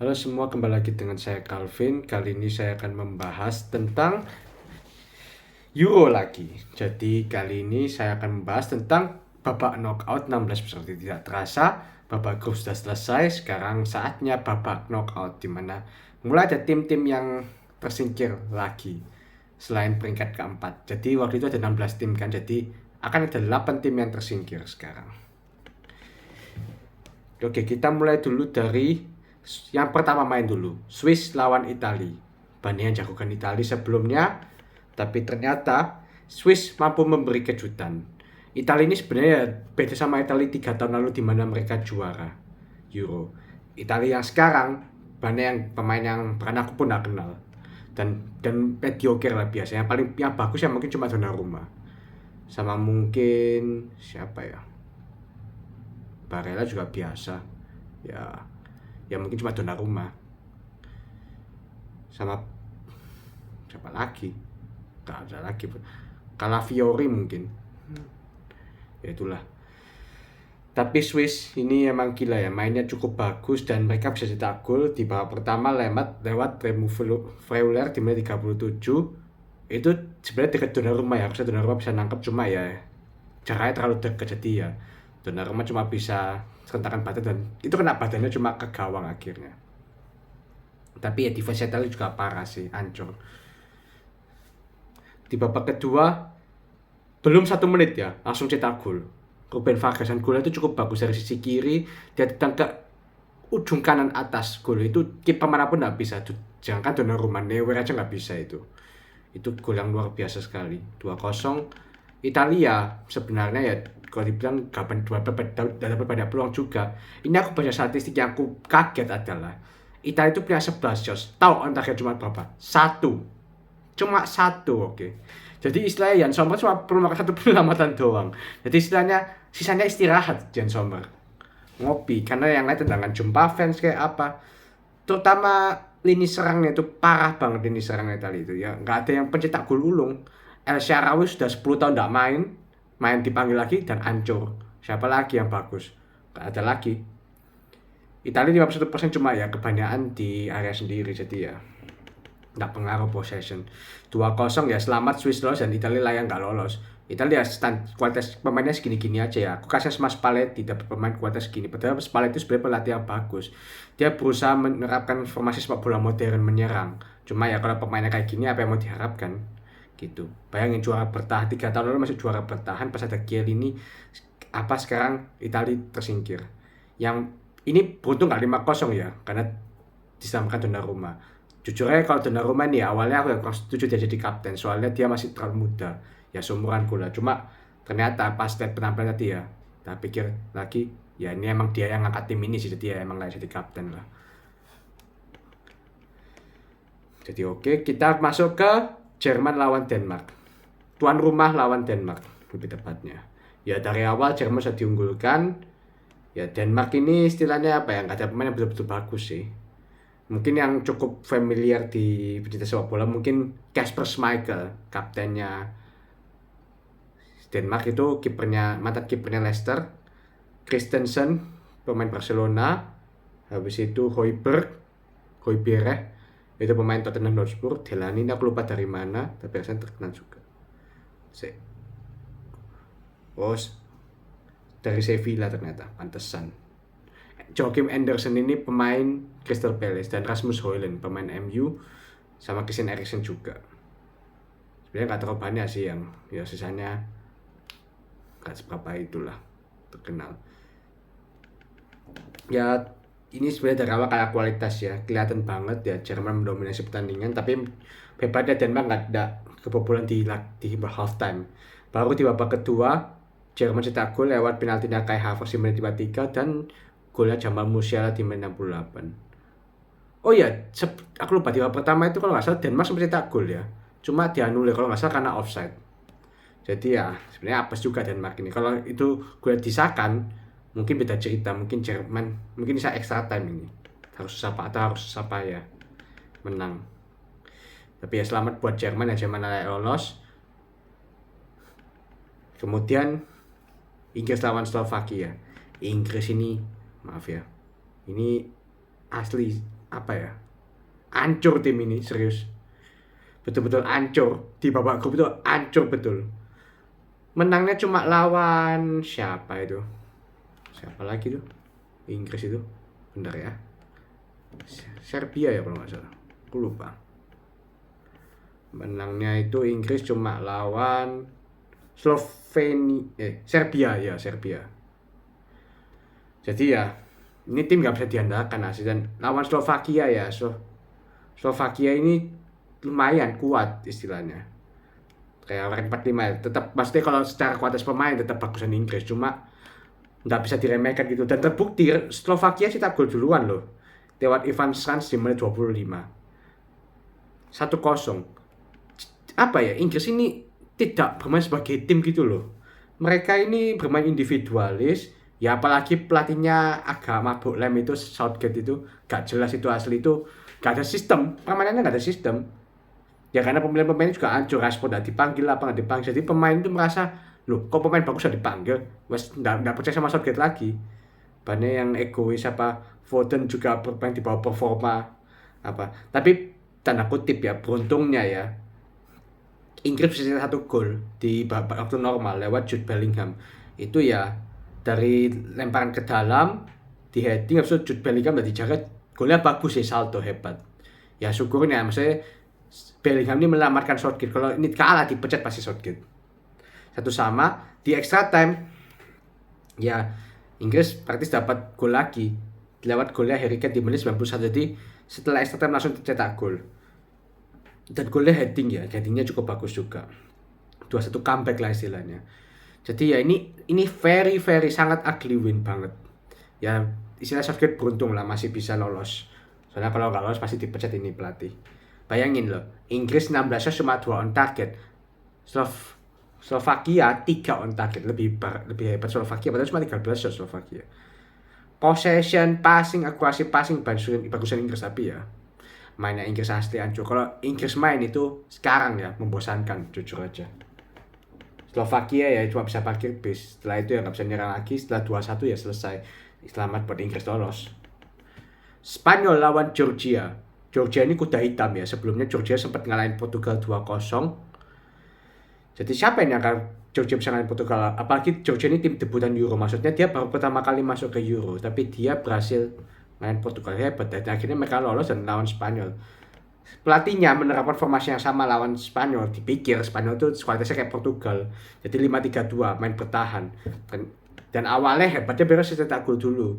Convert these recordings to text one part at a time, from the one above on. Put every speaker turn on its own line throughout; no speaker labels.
Halo semua, kembali lagi dengan saya Calvin. Kali ini saya akan membahas tentang Euro lagi. Jadi kali ini saya akan membahas tentang babak knockout 16 besar. Tidak terasa babak grup sudah selesai. Sekarang saatnya babak knockout, di mana mulai ada tim-tim yang tersingkir lagi selain peringkat keempat. Jadi waktu itu ada 16 tim kan. Jadi akan ada 8 tim yang tersingkir sekarang. Oke, kita mulai dulu dari yang pertama main dulu. Swiss lawan Italia. Banyak yang jagokan Italia sebelumnya, tapi ternyata Swiss mampu memberi kejutan. Italia ini sebenarnya beda sama Italia 3 tahun lalu di mana mereka juara Euro. Italia yang sekarang banyak yang pemain yang bahkan aku pun gak kenal. Dan mediocre lah biasanya. Yang bagus ya mungkin cuma Donnarumma. Sama mungkin siapa ya? Barella juga biasa. Ya mungkin cuma Donnarumma. Sama siapa lagi? Gak ada lagi. Calafiori mungkin. Ya itulah. Tapi Swiss ini emang gila ya, mainnya cukup bagus dan mereka bisa cetak gol di babak pertama lewat Remo Freuler di menit 37. Itu sebenarnya dekat Donnarumma ya, harusnya Donnarumma bisa nangkep, cuma ya jaraknya terlalu dekat, jadi ya Donnarumma cuma bisa serentakan badan dan itu kena badannya cuma ke gawang akhirnya. Tapi ya defense Italia juga parah sih, hancur. Di babak kedua belum 1 menit ya langsung cetak gol. Ruben Vargas, dan golnya itu cukup bagus dari sisi kiri, dia datang ke ujung kanan atas. Gol itu kiper manapun nggak bisa, jangan Donnarumma, Neuer aja nggak bisa itu gol yang luar biasa sekali. 2-0. Italia sebenarnya ya kalau dibilang dapat banyak peluang juga. Ini aku baca statistik yang aku kaget adalah Italia itu punya 11 shots. Tahu antaranya cuma berapa? Cuma satu, oke. Jadi istilahnya Jan Sommer cuma perlu makan 1 penyelamatan doang. Jadi istilahnya sisanya istirahat Jan Sommer. Ngopi, karena yang lain tendangan jumpa fans kayak apa. Terutama lini serangnya itu parah banget, lini serangnya Italia itu ya. Nggak ada yang pencetak gol ulung. El Shaarawy sudah 10 tahun nggak main dipanggil lagi dan hancur. Siapa lagi yang bagus? Nggak ada lagi. Italia 51% cuma ya kebanyakan di area sendiri, jadi ya nggak pengaruh possession. 2-0 ya, selamat Swiss lolos dan Italia layak nggak lolos. Italia kualitas pemainnya segini-gini aja ya. Aku kasih sama Spalletti dapat pemain kualitas segini. Padahal Spalletti itu sebenarnya pelatih yang bagus. Dia berusaha menerapkan formasi sepak bola modern menyerang. Cuma ya kalau pemainnya kayak gini apa yang mau diharapkan? Gitu. Bayangin juara bertahan 3 tahun lalu masih juara bertahan, pas ada Chiellini apa sekarang Italia tersingkir. Yang ini beruntung nggak 5-0 ya, karena diselamatkan Donnarumma. Jujur aja kalau Donnarumma nih awalnya aku ya kurang setuju dia jadi kapten, soalnya dia masih terlalu muda ya, seumuranku lah. Cuma ternyata pas lihat penampilan tadi ya, tak pikir lagi ya ini emang dia yang ngangkat tim ini sih, jadi ya emang layak jadi kapten lah. Jadi oke, kita masuk ke Jerman lawan Denmark. Tuan rumah lawan Denmark lebih tepatnya. Ya dari awal Jerman sudah diunggulkan. Ya Denmark ini istilahnya apa ya, nggak ada pemain yang betul-betul bagus sih. Mungkin yang cukup familiar di pecinta sepak bola mungkin Kasper Schmeichel, kaptennya Denmark, itu mantan kipernya Leicester. Christensen, pemain Barcelona. Habis itu Højbjerg, itu pemain Tottenham Hotspur. Delaney ini aku lupa dari mana, tapi rasanya terkenal juga. Dari Sevilla ternyata, pantesan. Joachim Andersen ini pemain Crystal Palace, dan Rasmus Højlund pemain MU, sama Christian Eriksen juga. Sebenarnya nggak terlalu banyak sih yang ya, sisanya nggak seberapa itulah terkenal. Ya ini sebenarnya dari awal kayak kualitas ya kelihatan banget ya, Jerman mendominasi pertandingan, tapi hebatnya Denmark nggak ada kebobolan di halftime. Baru di babak kedua Jerman cetak gol lewat penaltinya Kai Havertz di menit 53 dan golnya Jamal Musiala di menit 68. Oh iya, aku lupa di babak pertama itu kalau nggak salah Denmark sempat cetak gol ya, cuma dianulir kalau nggak salah karena offside. Jadi ya sebenarnya apes juga Denmark ini. Kalau itu gol disahkan mungkin beda cerita, mungkin Jerman mungkin bisa extra time ini. Harus susah payah menang. Tapi ya selamat buat Jerman ya, Jerman lolos. Kemudian Inggris lawan Slovakia. Inggris ini maaf ya, ini asli apa ya, hancur tim ini, serius. Betul-betul hancur. Di babak grup itu hancur betul. Menangnya cuma lawan siapa itu? Siapa lagi tuh? Inggris itu. Bentar ya. Serbia ya kalau nggak salah. Aku lupa. Menangnya itu Inggris cuma lawan Serbia ya, Serbia. Jadi ya, ini tim nggak bisa diandalkan asli. Dan lawan Slovakia ya, Slovakia ini lumayan kuat istilahnya. Kayak rank 45 ya. Tetap maksudnya kalau secara kualitas pemain tetap bagusan Inggris, cuma nggak bisa diremehkan gitu. Dan terbukti Slovakia cetak gol duluan loh, lewat Ivan Šranc di menit 25. 1-0. Apa ya, Inggris ini tidak bermain sebagai tim gitu loh. Mereka ini bermain individualis. Ya apalagi pelatihnya agak mabuk lem itu, Southgate itu gak jelas itu asli, itu gak ada sistem, permainannya gak ada sistem. Ya karena pemain-pemain juga hancur, Rashford gak dipanggil, apa gak dipanggil. Jadi pemain itu merasa, loh kok pemain bagus gak dipanggil, wes gak percaya sama Southgate lagi. Banyak yang egois, apa Foden juga bermain di bawah performa apa. Tapi tanda kutip ya, beruntungnya ya Inggris bisa cetak 1 gol di babak waktu normal lewat Jude Bellingham. Itu ya dari lemparan ke dalam, di heading, habis itu Jude Bellingham udah dijaga, golnya bagus sih, salto hebat. Ya syukurnya, maksudnya Bellingham ini menyelamatkan Southgate. Kalau ini kalah dipecat pasti Southgate. 1-1 di extra time. Ya Inggris praktis dapat gol lagi lewat golnya Harry Kane di menit 91. Jadi setelah extra time langsung cetak gol. Dan golnya headingnya cukup bagus juga. 2-1 comeback lah istilahnya. Jadi ya ini very very sangat ugly win banget. Ya istilah Southgate beruntung lah masih bisa lolos. Soalnya kalau nggak lolos pasti dipecat ini pelatih. Bayangin loh, Inggris 16 shot cuma 2 on target. Slovakia 3 on target, lebih hebat Slovakia, padahal cuma 13 shot Slovakia. Possession, passing, akurasi passing bagusan Inggris, tapi ya mainnya Inggris asli hancur. Kalau Inggris main itu sekarang ya membosankan, jujur aja. Slovakia ya cuma bisa parkir bis, setelah itu ya nggak bisa nyerang lagi, setelah 2-1 ya selesai. Selamat buat Inggris lolos. Spanyol lawan Georgia. Georgia ini kuda hitam ya, sebelumnya Georgia sempat ngalahin Portugal 2-0. Jadi siapa yang nyangka Georgia bisa ngalahin Portugal? Apalagi Georgia ini tim debutan Euro, maksudnya dia baru pertama kali masuk ke Euro, tapi dia berhasil ngalahin Portugal, hebat. Dan akhirnya mereka lolos dan lawan Spanyol. Pelatihnya menerapkan formasi yang sama lawan Spanyol. Dipikir Spanyol itu kualitasnya kayak Portugal, jadi 5-3-2, main bertahan. Dan awalnya hebatnya beres cetak gol dulu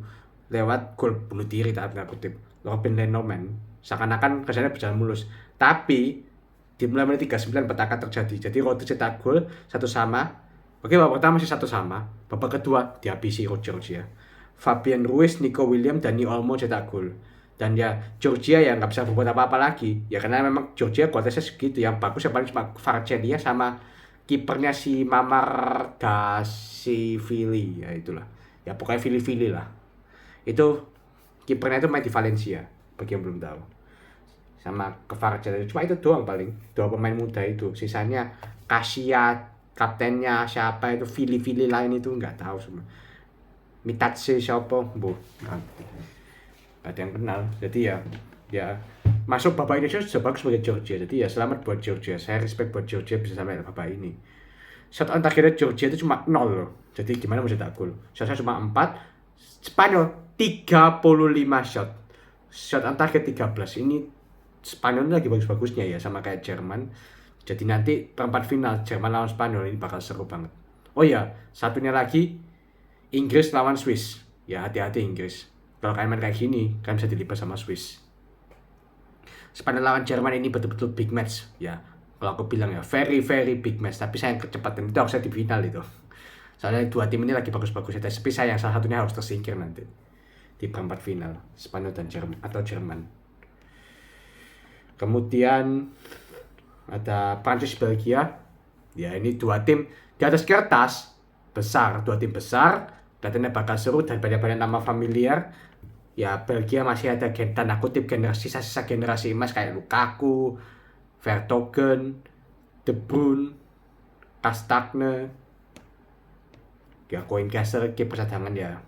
lewat gol bunuh diri tanda kutip Robin Lenoman, seakan-akan kesannya berjalan mulus. Tapi di mulai menit 39 petaka terjadi. Jadi Rodri cetak gol 1-1. Oke, babak pertama masih 1-1. Babak kedua dihabisi Georgia. Fabian Ruiz, Nico Williams, Dani Olmo cetak gol. Dan ya Georgia ya nggak bisa berbuat apa-apa lagi. Ya karena memang Georgia kualitasnya segitu. Yang bagus yang paling cuma Kvaratskhelia sama kipernya si Mamardashvili, ya itulah. Ya pokoknya Vili lah. Itu kipernya itu main di Valencia, bagi yang belum tahu. Sama Kvaratskhelia, cuma itu doang paling. 2 pemain muda itu. Sisanya Kasia, kaptennya siapa itu, Vili lain itu nggak tahu semua. Mitatse siapa, nanti nggak ada yang kenal. Jadi ya masuk babak Indonesia sudah bagus sebagai Georgia. Jadi ya selamat buat Georgia. Saya respect buat Georgia bisa sampai babak ini. Shot on target Georgia itu cuma 0 loh. Jadi gimana mau cetak gol? Shotnya cuma 4. Spanyol 35 shot. Shot on target 13. Ini Spanyol lagi bagus-bagusnya ya, sama kayak Jerman. Jadi nanti perempat final Jerman lawan Spanyol ini bakal seru banget. Oh ya, satunya lagi Inggris lawan Swiss. Ya hati-hati Inggris. Kalau kalian main kayak gini, kalian bisa dilipat sama Swiss. Spanyol lawan Jerman ini betul-betul big match ya. Kalau aku bilang ya very very big match. Tapi sayang kecepatan itu harusnya di final itu. Soalnya 2 tim ini lagi bagus-bagusnya. Tapi sayang salah satunya harus tersingkir nanti di perempat final, Spanyol dan Jerman atau Jerman. Kemudian ada Prancis Belgia. Ya ini 2 tim di atas kertas besar, 2 tim besar. Kelihatannya bakal seru dan banyak-banyak nama familiar. Ya Belgia masih ada tanda kutip sisa-sisa generasi emas kayak Lukaku, Vertonghen, De Bruyne, Castagne, ya Koen Kessler, kiper cadangan ya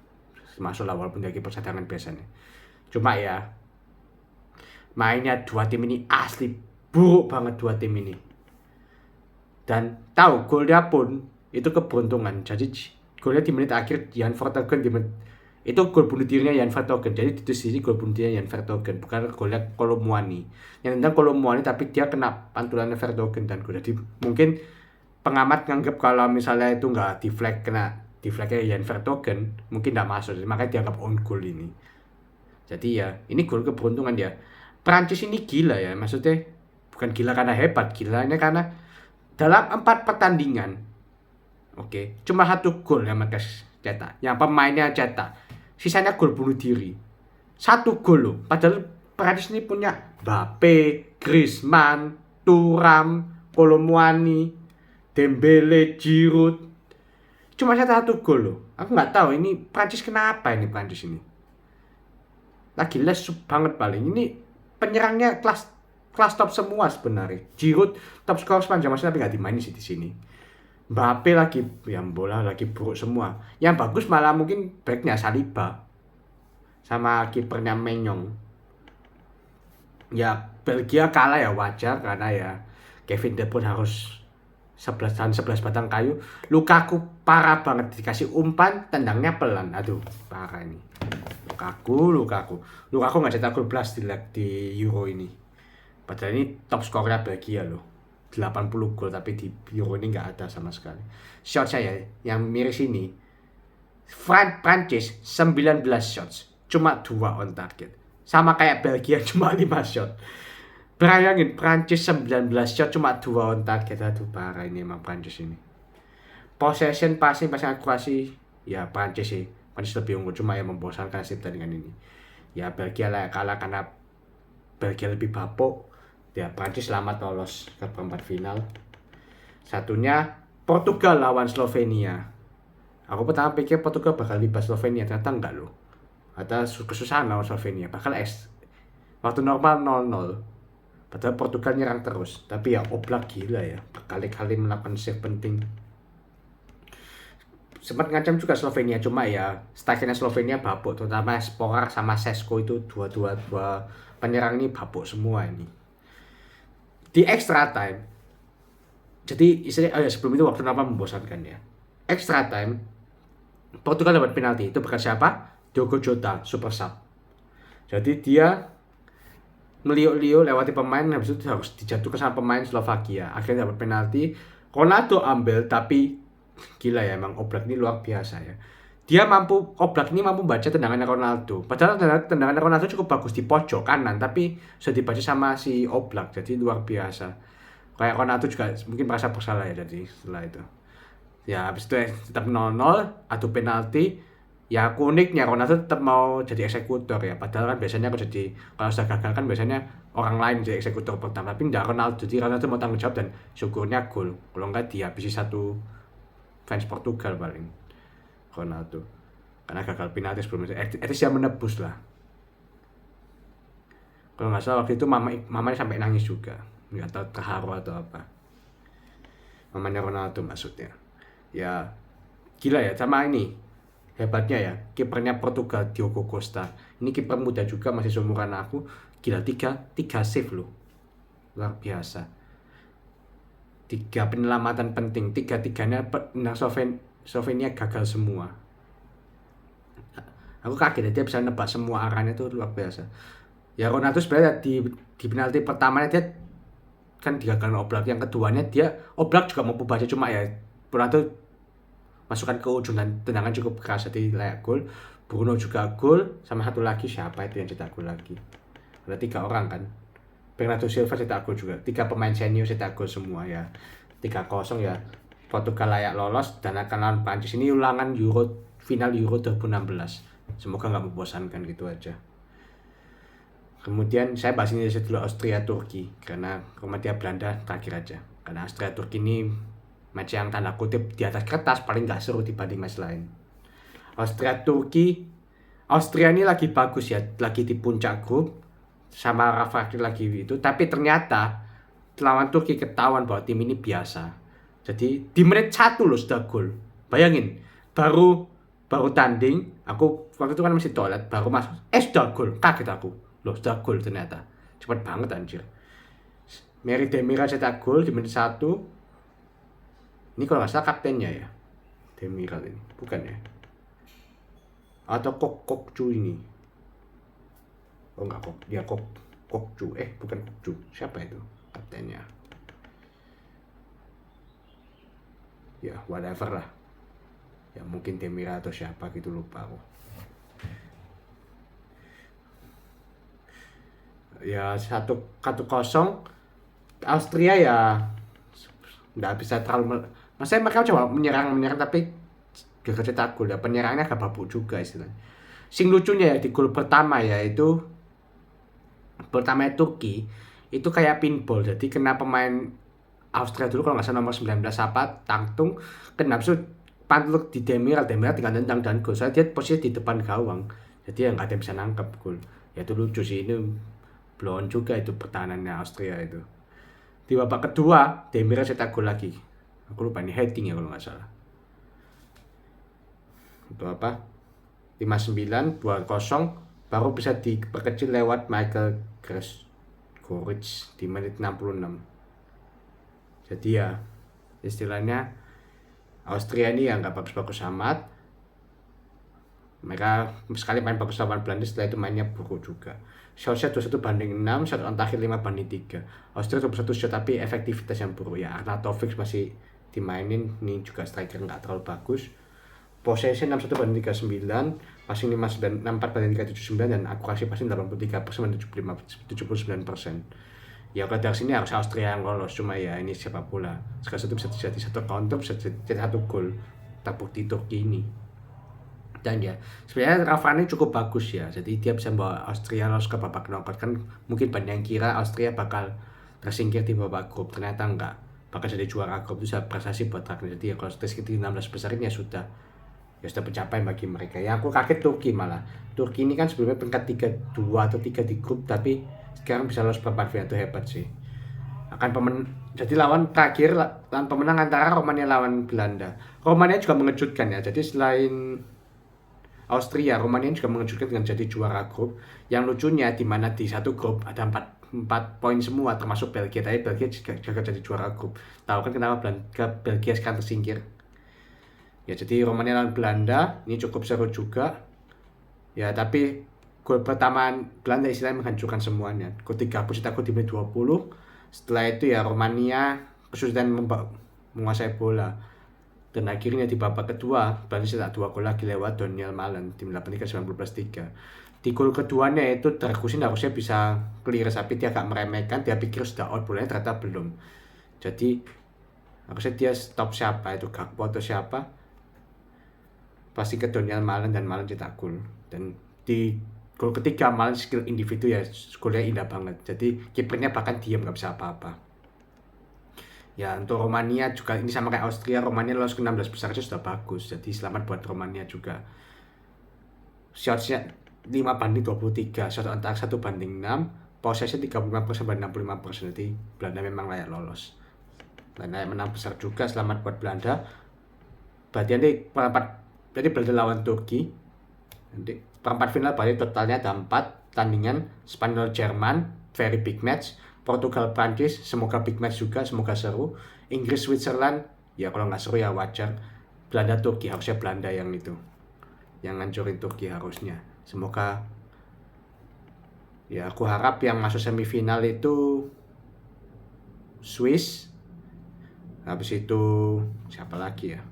masuk lah walaupun dia kiper cadangan biasanya. Cuma ya mainnya dua tim ini asli buruk banget, dua tim ini. Dan tahu golnya pun itu keberuntungan. Jadi golnya di menit akhir Jan Vertonghen itu gol bunuh dirinya Jan Vertonghen. Jadi di sini gol bunuh dirinya Jan Vertonghen, bukan golnya Kolo Muani. Yang tentang Kolo Muani tapi dia kena pantulannya Vertonghen dan gol. Jadi mungkin pengamat nganggap kalau misalnya itu nggak di flagnya Jan Vertonghen mungkin nggak masuk. Jadi, makanya dianggap on goal ini. Jadi ya ini gol keberuntungan dia. Prancis ini gila ya, maksudnya bukan gila karena hebat, gilanya karena dalam 4 pertandingan, oke, cuma 1 gol yang mereka cetak, yang pemainnya cetak, sisanya gol bunuh diri. 1 gol loh, padahal Prancis ini punya Mbappe, Griezmann, Thuram, Kolo Muani, Dembele, Giroud, cuma cetak 1 gol loh. Aku nggak tahu ini Prancis kenapa ini Prancis ini. Lagi lesu banget paling. Ini penyerangnya kelas top semua sebenarnya. Giroud top skor sepanjang masa tapi nggak dimainin sih di sini. Mbappe lagi yang bola lagi buruk semua. Yang bagus malah mungkin backnya Saliba sama kipernya Menyong. Ya Belgia kalah ya wajar karena ya Kevin De Bruyne harus 11 batang kayu. Lukaku parah banget, dikasih umpan tendangnya pelan. Aduh parah ini. Lukaku nggak cetak gol belas di Euro ini. Padahal ini top skornya Belgia loh, 80 gol, tapi di Euro ini nggak ada sama sekali. Shot saya yang miris ini, Prancis 19 shots, cuma 2 on target. Sama kayak Belgia cuma 5 shot. Bayangin Prancis 19 shot cuma 2 on target. Aduh parah ini emang Prancis ini. Possession, passing akurasi, ya Prancis sih. Prancis lebih unggul, cuma yang membosankan sih pertandingan ini. Ya Belgia lah kalah karena Belgia lebih bapuk. Ya Prancis selamat lolos ke perempat final. Satunya Portugal lawan Slovenia. Aku pertama pikir Portugal bakal libas Slovenia, ternyata enggak loh. Ada kesusahan lawan Slovenia, bakal waktu normal 0-0. Padahal Portugal nyerang terus, tapi ya Oblak gila ya, berkali-kali melakukan save penting. Sempat ngancam juga Slovenia, cuma ya strikernya Slovenia babuk, terutama Sporar sama Sesko itu dua penyerang ini babuk semua ini. Di extra time, jadi istilahnya sebelum itu waktu normal membosankan ya. Extra time, Portugal dapat penalti, itu berkat siapa? Diogo Jota, super sub. Jadi dia meliuk-liuk lewati pemain, habis itu harus dijatuhkan sama pemain Slovakia. Akhirnya dapat penalti, Ronaldo ambil, tapi gila ya emang Oblak ini luar biasa ya. Oblak ini mampu baca tendangannya Ronaldo. Padahal tendangannya Ronaldo cukup bagus di pojok kanan, tapi sudah dibaca sama si Oblak, jadi luar biasa. Kayak Ronaldo juga mungkin merasa bersalah ya jadi setelah itu. Ya habis itu tetap 0-0, adu penalti. Ya uniknya Ronaldo tetap mau jadi eksekutor ya. Padahal kan biasanya kalau sudah gagal kan biasanya orang lain jadi eksekutor pertama. Tapi enggak Ronaldo, jadi Ronaldo mau tanggung jawab dan syukurnya gol. Kalau enggak dihabisi 1 fans Portugal paling. Ronaldo karena gagal penalti sebelum itu dia menebus lah. Kalau nggak salah waktu itu mamanya sampai nangis juga, nggak tahu terharu atau apa. Mamanya Ronaldo maksudnya. Ya gila ya, sama ini hebatnya ya kipernya Portugal Diogo Costa. Ini kiper muda juga, masih seumuran aku. Gila 3 save loh, luar biasa. 3 penyelamatan penting, 3-3-nya Slovenia gagal semua. Aku kaget dia bisa nebak semua arahnya, itu luar biasa. Ya Ronaldo sebenarnya di penalti pertamanya dia kan digagalkan Oblak, yang keduanya dia Oblak juga mau baca, cuma ya Ronaldo masukkan ke ujung dan tendangan cukup keras jadi layak gol. Bruno juga gol, sama satu lagi siapa itu yang cetak gol lagi. Ada 3 orang kan. Bernardo Silva cetak gol juga. 3 pemain senior cetak gol semua ya. 3-0 ya. Portugal layak lolos dan akan lawan Prancis. Ini ulangan final Euro 2016. Semoga nggak membosankan gitu aja. Kemudian saya bahas ini dulu Austria Turki karena dia Belanda terakhir aja. Karena Austria Turki ini match yang tanda kutip di atas kertas paling nggak seru dibanding match lain. Austria Turki, Austria ini lagi bagus ya, lagi di puncak grup sama Rafa lagi itu. Tapi ternyata lawan Turki ketahuan bahwa tim ini biasa. Jadi di menit 1 loh sudah gol. Bayangin, baru tanding, aku waktu itu kan masih toilet, baru masuk, sudah gol, kaget aku. Loh sudah gol ternyata. cepet banget anjir. Merih Demiral cetak gol di menit 1. Ini kalau nggak salah kaptennya ya, Demiral ini, bukan ya? Atau Kokcu ini? Oh enggak, dia Kokcu, bukan Kokcu, siapa itu kaptennya? Ya whatever lah, ya mungkin Demiral atau siapa gitu, lupa aku. Ya 1-0 Austria ya nggak bisa terlalu maksudnya mereka coba menyerang tapi gagal cetak gol ya, penyerangnya agak babuk juga istilahnya. Sing lucunya ya di gol pertama Turki itu kayak pinball, jadi kena pemain Austria dulu kalau nggak salah nomor 19 apa Tangtung, kena abis pantul di Demiral tinggal tendang dan gol, soalnya dia posisi di depan gawang, jadi ya nggak ada yang bisa nangkep gol. Ya itu lucu sih, ini blown juga itu pertahanannya Austria itu. Di babak kedua Demiral cetak gol lagi, aku lupa ini heading ya kalau nggak salah. Itu apa? 59 2-0 baru bisa diperkecil lewat Michael Goretzka di menit 66. Jadi ya istilahnya Austria ini ya nggak bagus-bagus amat. Mereka sekali main bagus lawan Belanda, setelah itu mainnya buruk juga. Shotnya 21-6, shot on target 5-3. Austria 21 shot tapi efektivitas yang buruk ya. Arnautovic masih dimainin, ini juga striker nggak terlalu bagus. Possession 61-39, passing 64-79, dan akurasi passing 83% dan 79%. Ya kalau dari sini harus Austria yang lolos, cuma ya ini siapa pula. Sekarang itu bisa jadi satu counter, bisa jadi satu gol. Terbukti Turki ini. Dan ya sebenarnya Rafa ini cukup bagus ya, jadi dia bisa membawa Austria lolos ke babak knockout. Kan mungkin banyak yang kira Austria bakal tersingkir di babak grup, ternyata enggak, bakal jadi juara grup. Itu sudah prestasi buat Ragnar. Jadi ya kalau sekitar 16 besar ini ya sudah pencapaian bagi mereka. Yang aku kaget Turki malah. Turki ini kan sebelumnya peringkat 32 atau 3 di grup, tapi sekarang bisa lolos perempat final, itu hebat sih. Jadi lawan pemenang antara Romania lawan Belanda. Romania juga mengejutkan ya. Jadi selain Austria, Romania juga mengejutkan dengan jadi juara grup. Yang lucunya di mana di satu grup ada 4 poin semua termasuk Belgia, tapi Belgia juga jadi juara grup. Tahu kan kenapa Belgia sekarang tersingkir? Ya jadi Romania lawan Belanda ini cukup seru juga. Ya tapi gol pertama Belanda istilahnya menghancurkan semuanya. Gol 3 cetak gol di menit 20. Setelah itu ya Romania kesulitan menguasai bola. Dan akhirnya di babak kedua Belanda cetak 2 gol lagi lewat Daniel Malen di menit 90+3. Di gol keduanya itu Dragusin harusnya bisa clear, tapi dia agak meremehkan, dia pikir sudah out, bolanya ternyata belum. Jadi harusnya dia stop siapa itu, Gakpo atau siapa, pasti ke Daniel Malen dan Malen cetak gol. Dan di gol ketiga Malen skill individu ya golnya indah banget, jadi kipernya bahkan diam nggak bisa apa-apa. Ya untuk Romania juga ini sama kayak Austria, Romania lolos ke 16 besar aja sudah bagus, jadi selamat buat Romania juga. Shotsnya 5-23, shot on target 1-6, possession 35%-65%, jadi Belanda memang layak lolos. Belanda menang besar juga, selamat buat Belanda. Berarti nanti jadi Belanda lawan Turki. Nanti perempat final berarti totalnya ada 4 tandingan. Spanyol Jerman, very big match. Portugal Prancis, semoga big match juga, semoga seru. Inggris Switzerland, ya kalau nggak seru ya wajar. Belanda Turki, harusnya Belanda yang ngancurin Turki harusnya. Semoga ya, aku harap yang masuk semifinal itu Swiss. Habis itu siapa lagi ya?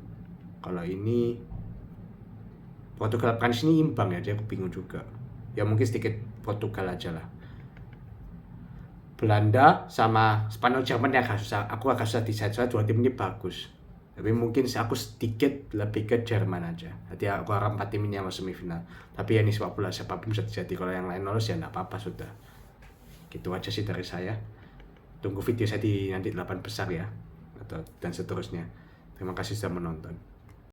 Kalau ini Portugal Prancis ini imbang ya, jadi aku bingung juga. Ya mungkin sedikit Portugal aja lah. Belanda sama Spanyol Jerman ya aku agak susah decide, soalnya 2 tim ini bagus. Tapi mungkin aku sedikit lebih ke Jerman aja. Jadi aku harap 4 tim ini yang masuk semifinal. Tapi ya ini sepak bola, siapapun bisa terjadi. Kalau yang lain lolos ya nggak apa-apa sudah. Gitu aja sih dari saya. Tunggu video saya di nanti 8 besar ya, dan seterusnya. Terima kasih sudah menonton.